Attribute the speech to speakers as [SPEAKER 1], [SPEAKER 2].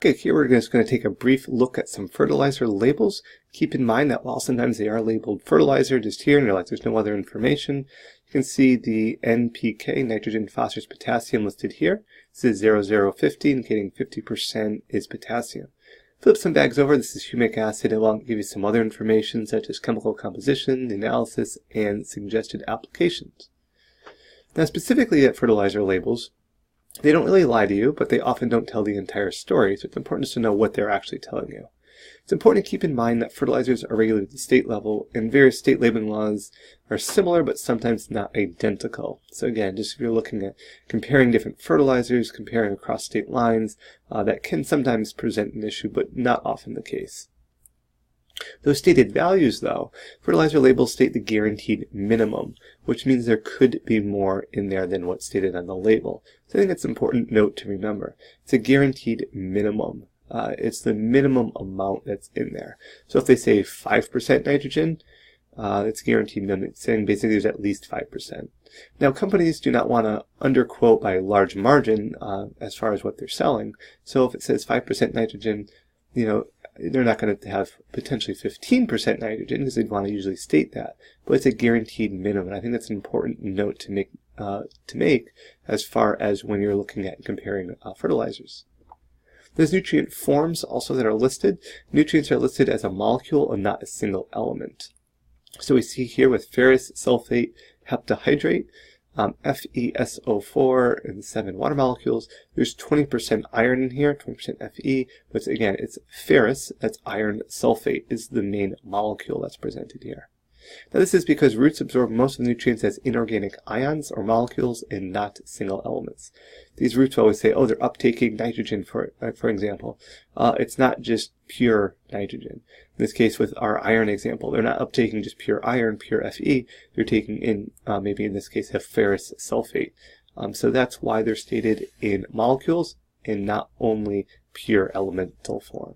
[SPEAKER 1] Okay, here we're just going to take a brief look at some fertilizer labels. Keep in mind that while sometimes they are labeled fertilizer, just here, and you're like, there's no other information, you can see the NPK, nitrogen, phosphorus, potassium, listed here. This is 0050, indicating 50% is potassium. Flip some bags over, this is humic acid. It will give you some other information, such as chemical composition, analysis, and suggested applications. Now, specifically at fertilizer labels, they don't really lie to you, but they often don't tell the entire story, so it's important to know what they're actually telling you. It's important to keep in mind that fertilizers are regulated at the state level, and various state labeling laws are similar, but sometimes not identical. So again, just if you're looking at comparing different fertilizers, comparing across state lines, that can sometimes present an issue, but not often the case. Those stated values, though, fertilizer labels state the guaranteed minimum, which means there could be more in there than what's stated on the label. So I think it's an important note to remember. It's a guaranteed minimum. It's the minimum amount that's in there. So if they say 5% nitrogen, it's guaranteed minimum. It's saying basically there's at least 5%. Now, companies do not want to underquote by a large margin as far as what they're selling. So if it says 5% nitrogen, they're not going to have potentially 15% nitrogen because they'd want to usually state that, but it's a guaranteed minimum. And I think that's an important note to make as far as when you're looking at comparing fertilizers. There's nutrient forms also that are listed. Nutrients are listed as a molecule and not a single element. So we see here with ferrous sulfate heptahydrate, FeSO4 and 7 water molecules. There's 20% iron in here, 20% Fe, but again, it's ferrous, that's iron sulfate is the main molecule that's presented here. Now this is because roots absorb most of the nutrients as inorganic ions or molecules and not single elements. These roots always say, oh, they're uptaking nitrogen, for example. It's not just pure nitrogen. In this case, with our iron example, they're not uptaking just pure iron, pure Fe. They're taking in, maybe in this case, a ferrous sulfate. So that's why they're stated in molecules and not only pure elemental form.